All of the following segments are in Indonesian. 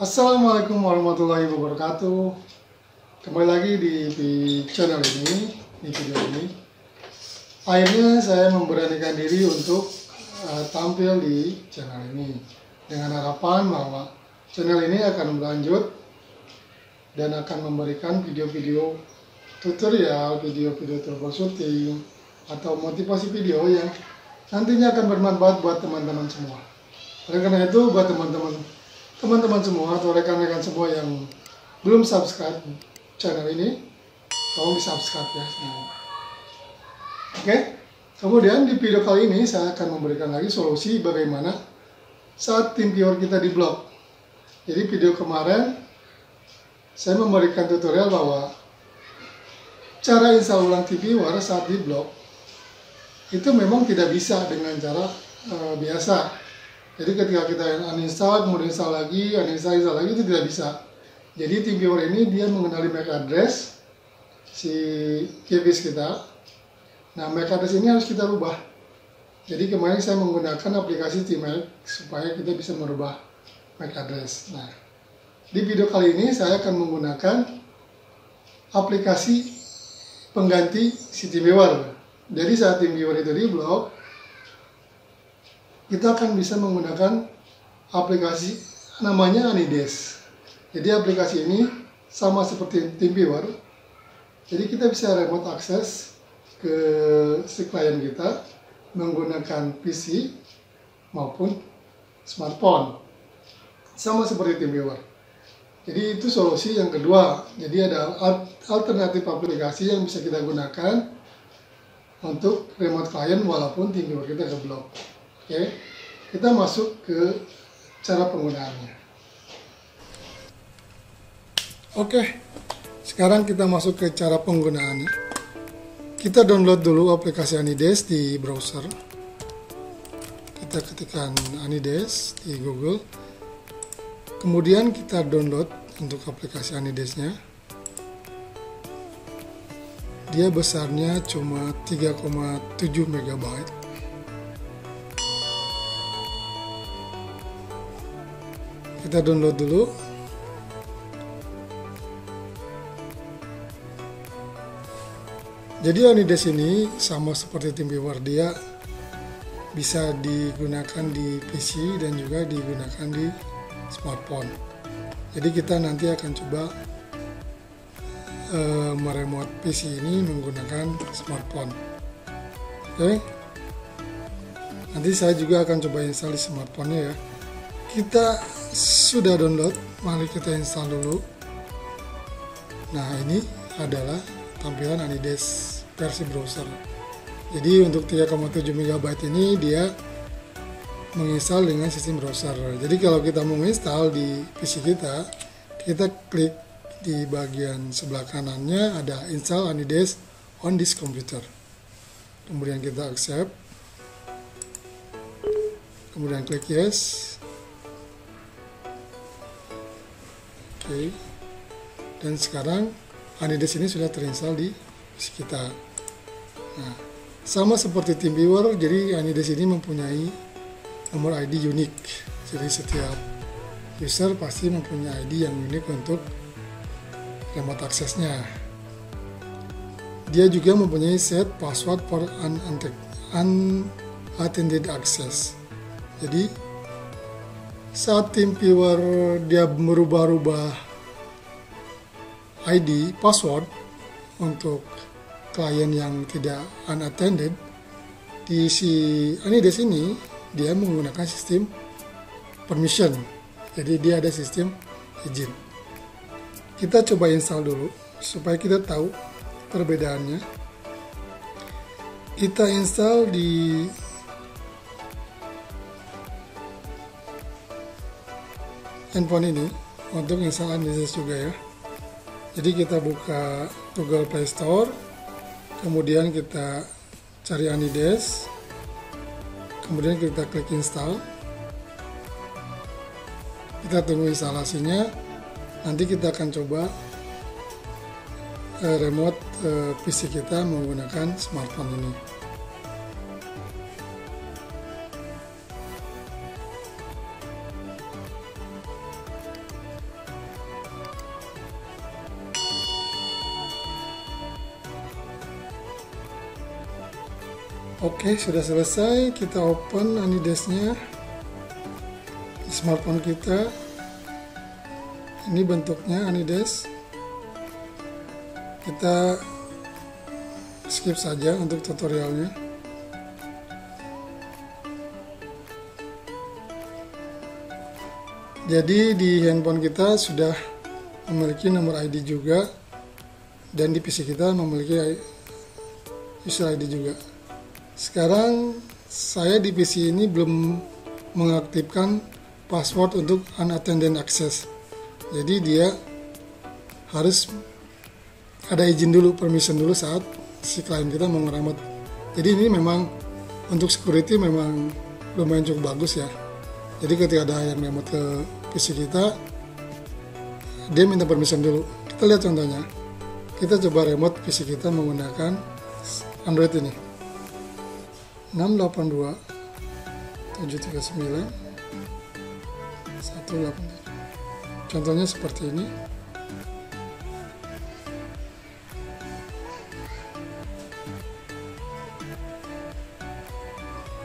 Assalamualaikum warahmatullahi wabarakatuh. Kembali lagi di channel ini, di video ini. Akhirnya saya memberanikan diri untuk tampil di channel ini dengan harapan bahwa channel ini akan berlanjut dan akan memberikan video-video tutorial, video-video troubleshooting atau motivasi video yang nantinya akan bermanfaat buat teman-teman semua. Oleh karena itu, buat teman-teman semua atau rekan-rekan semua yang belum subscribe channel ini, tolong di subscribe ya. Oke, kemudian di video kali ini saya akan memberikan lagi solusi bagaimana saat TeamViewer kita di blok. Jadi video kemarin saya memberikan tutorial bahwa cara install ulang TeamViewer saat di blok itu memang tidak bisa dengan cara biasa. Jadi ketika kita uninstall, kemudian install lagi, uninstall lagi, itu tidak bisa. Jadi TeamViewer ini dia mengenali MAC address si keybase kita. Nah, MAC address ini harus kita rubah. Jadi kemarin saya menggunakan aplikasi TeamMac supaya kita bisa merubah MAC address. Nah, di video kali ini saya akan menggunakan aplikasi pengganti si TeamViewer. Jadi saat TeamViewer itu di blok, kita akan bisa menggunakan aplikasi namanya AnyDesk. Jadi aplikasi ini sama seperti TeamViewer. Jadi kita bisa remote access ke si klien kita menggunakan PC maupun smartphone. Sama seperti TeamViewer. Jadi itu solusi yang kedua. Jadi ada alternatif aplikasi yang bisa kita gunakan untuk remote client walaupun TeamViewer kita ke blok. Oke, kita masuk ke cara penggunaannya. Oke, sekarang kita masuk ke cara penggunaannya. Kita download dulu aplikasi AnyDesk di browser. Kita ketikkan AnyDesk di Google. Kemudian kita download untuk aplikasi AnyDesk-nya. Dia besarnya cuma 3,7 MB. Kita download dulu. Jadi AnyDesk ini sama seperti TeamViewer, dia bisa digunakan di PC dan juga digunakan di smartphone. Jadi kita nanti akan coba meremote PC ini menggunakan smartphone. Oke. Nanti saya juga akan coba install di smartphone-nya ya. Kita sudah download, mari kita install dulu. Nah, ini adalah tampilan AnyDesk versi browser. Jadi untuk 3,7 MB ini dia menginstal dengan sistem browser. Jadi kalau kita mau install di PC kita, kita klik di bagian sebelah kanannya ada install AnyDesk on this computer. Kemudian kita accept. Kemudian klik yes. Oke. Dan sekarang AnyDesk ini sudah terinstall di PC kita. Nah, sama seperti TeamViewer, jadi AnyDesk ini mempunyai nomor ID unik. Jadi setiap user pasti mempunyai ID yang unik untuk remote access-nya. Dia juga mempunyai set password for unattended access. Jadi saat TeamViewer dia merubah-rubah ID password untuk klien yang tidak unattended, di si AnyDesk ini dia menggunakan sistem permission. Jadi dia ada sistem izin. Kita coba install dulu supaya kita tahu perbedaannya. Kita install di handphone ini untuk install AnyDesk juga ya. Jadi kita buka Google Play Store, kemudian kita cari AnyDesk, kemudian kita klik install. Kita tunggu instalasinya. Nanti kita akan coba remote PC kita menggunakan smartphone ini. Oke, sudah selesai. Kita open AnyDesk-nya di smartphone kita. Ini bentuknya AnyDesk. Kita skip saja untuk tutorialnya. Jadi di handphone kita sudah memiliki nomor ID juga, dan di PC kita memiliki user ID juga. Sekarang saya di PC ini belum mengaktifkan password untuk unattended access. Jadi dia harus ada izin dulu, permission dulu saat si klien kita mau ngeremote. Jadi ini memang untuk security memang lumayan cukup bagus ya. Jadi ketika ada yang remote ke PC kita, dia minta permission dulu. Kita lihat contohnya. Kita coba remote PC kita menggunakan Android ini. 682 739 187. Contohnya seperti ini.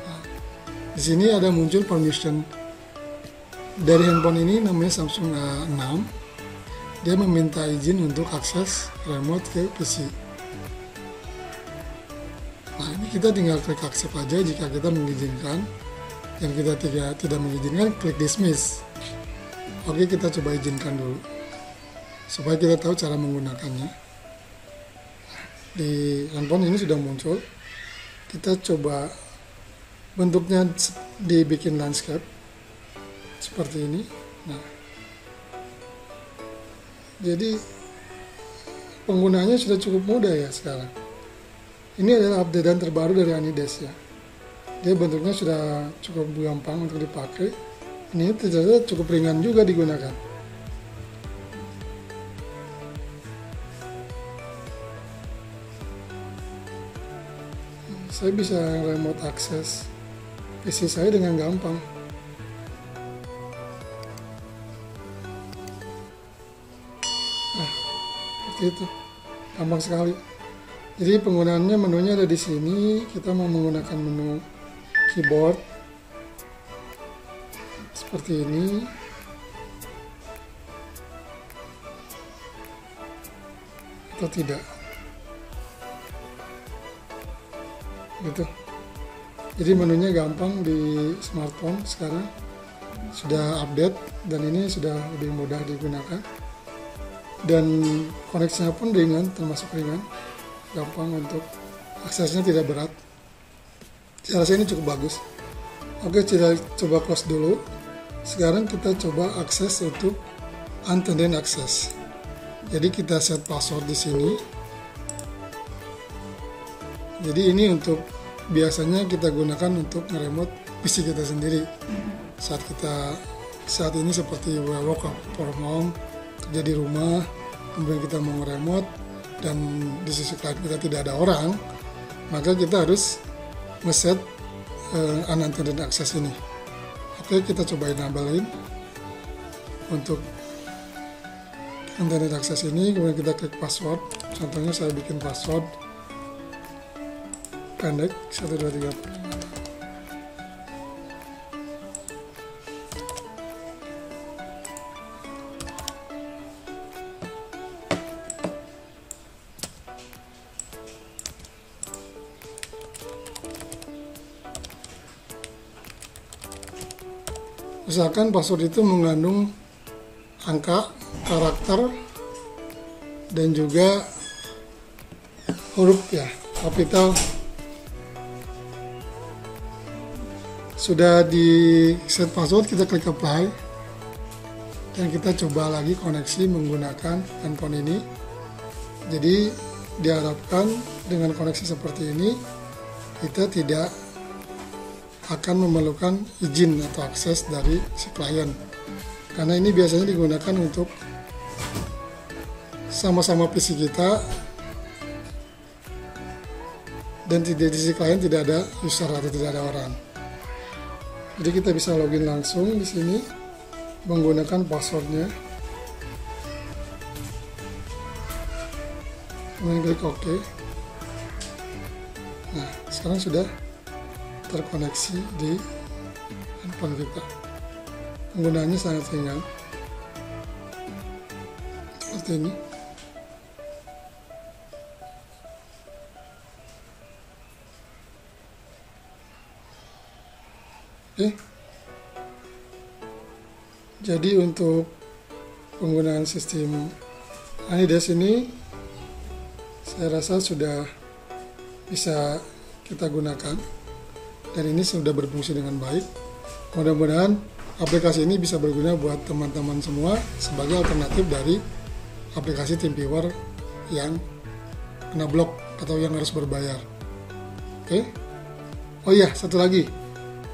Nah, di sini ada muncul permission dari handphone ini, namanya Samsung A6. Dia meminta izin untuk akses remote ke PC. Nah, ini kita tinggal klik accept aja jika kita mengizinkan. Yang kita tidak mengizinkan, klik dismiss. Oke, kita coba izinkan dulu supaya kita tahu cara menggunakannya. Di handphone ini sudah muncul. Kita coba bentuknya dibikin landscape seperti ini. Nah, jadi penggunaannya sudah cukup mudah ya sekarang. Ini adalah updatean terbaru dari AnyDesk ya. Dia bentuknya sudah cukup gampang untuk dipakai. Ini ternyata cukup ringan juga digunakan. Saya bisa remote access PC saya dengan gampang. Nah, seperti itu. Gampang sekali. Jadi penggunaannya, menunya ada di sini. Kita mau menggunakan menu keyboard seperti ini. Atau tidak. Gitu. Jadi menunya gampang di smartphone sekarang. Sudah update dan ini sudah lebih mudah digunakan. Dan koneksinya pun ringan, termasuk ringan. Gampang untuk aksesnya, tidak berat. Saya rasa ini cukup bagus. Oke, kita coba close dulu. Sekarang kita coba akses untuk unattended access. Jadi kita set password di sini. Jadi ini untuk biasanya kita gunakan untuk nge-remote PC kita sendiri. Saat ini seperti work from home, kerja di rumah, kemudian kita mau nge-remote dan di sisi klien kita tidak ada orang, maka kita harus ngeset unattended access ini. Oke, kita coba enablein untuk unattended access ini, kemudian kita klik password. Contohnya saya bikin password pendek 1234. Misalkan password itu mengandung angka, karakter, dan juga huruf ya, kapital. Sudah di set password, kita klik apply. Dan kita coba lagi koneksi menggunakan handphone ini. Jadi diharapkan dengan koneksi seperti ini, kita tidak akan memerlukan izin atau akses dari si klien, karena ini biasanya digunakan untuk sama-sama PC kita dan di si klien tidak ada user atau tidak ada orang. Jadi kita bisa login langsung di sini menggunakan passwordnya, kemudian klik OK. Nah, sekarang sudah terkoneksi di handphone kita. Penggunaannya sangat ringan seperti ini. Oke. Jadi untuk penggunaan sistem AnyDesk ini saya rasa sudah bisa kita gunakan dan ini sudah berfungsi dengan baik. Mudah-mudahan aplikasi ini bisa berguna buat teman-teman semua sebagai alternatif dari aplikasi TeamViewer yang kena blok atau yang harus berbayar. Oke. Oh iya, satu lagi.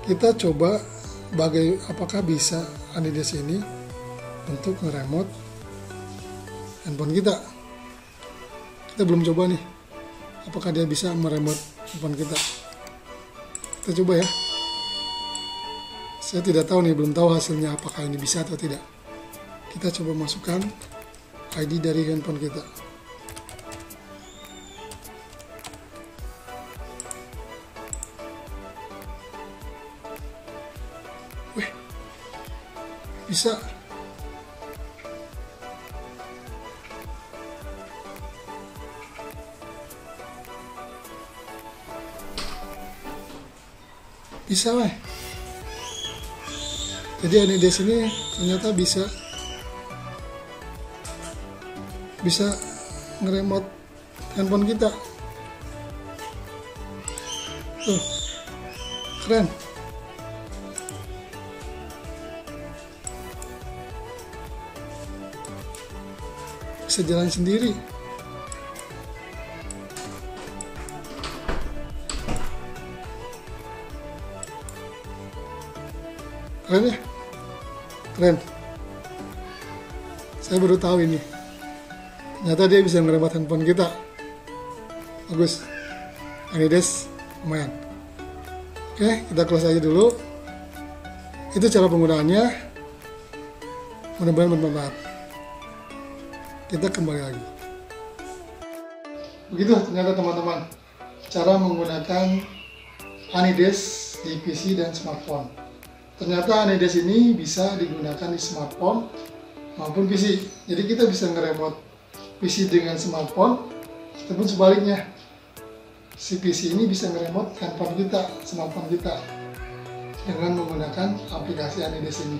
Kita coba apakah bisa AnyDesk ini untuk nge-remote handphone kita. Kita belum coba nih, apakah dia bisa meremote handphone kita. Kita coba ya. Saya tidak tahu nih, belum tahu hasilnya apakah ini bisa atau tidak. Kita coba masukkan ID dari handphone kita. Wih, bisa. Bisa weh. Jadi AnyDesk ini ternyata bisa nge-remote handphone kita. Tuh, keren. Bisa jalan sendiri. Keren ya? Keren. Saya baru tahu ini. Ternyata dia bisa nge-remote handphone kita. Bagus. AnyDesk lumayan. Oke, kita close aja dulu. Itu cara penggunaannya. Mudah-mudahan bermanfaat. Kita kembali lagi. Begitu ternyata teman-teman cara menggunakan AnyDesk di PC dan smartphone. Ternyata AnyDesk ini bisa digunakan di smartphone maupun PC. Jadi kita bisa nge-remote PC dengan smartphone ataupun sebaliknya. Si PC ini bisa nge-remote handphone kita, smartphone kita dengan menggunakan aplikasi AnyDesk ini.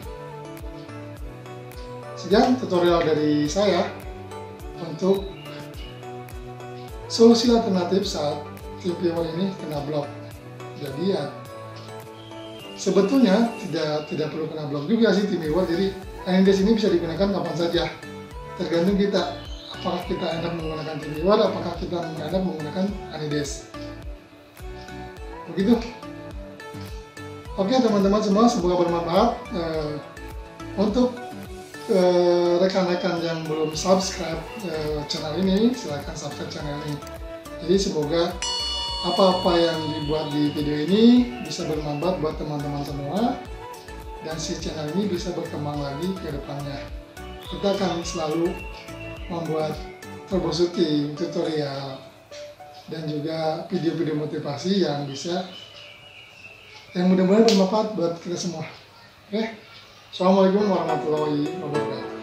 Sekian tutorial dari saya untuk solusi alternatif saat TeamViewer ini kena blok. Jadi ya sebetulnya tidak perlu kena blok juga sih TeamViewer. Jadi AnyDesk ini bisa digunakan kapan saja, tergantung kita apakah kita enak menggunakan TeamViewer, apakah kita enak menggunakan AnyDesk. Begitu. Oke teman-teman semua, semoga bermanfaat. Untuk rekan-rekan yang belum subscribe channel ini, silahkan subscribe channel ini. Jadi semoga apa-apa yang dibuat di video ini bisa bermanfaat buat teman-teman semua, dan si channel ini bisa berkembang lagi ke depannya. Kita akan selalu membuat troubleshooting, tutorial, dan juga video-video motivasi yang mudah-mudahan bermanfaat buat kita semua. Oke, Assalamualaikum warahmatullahi wabarakatuh.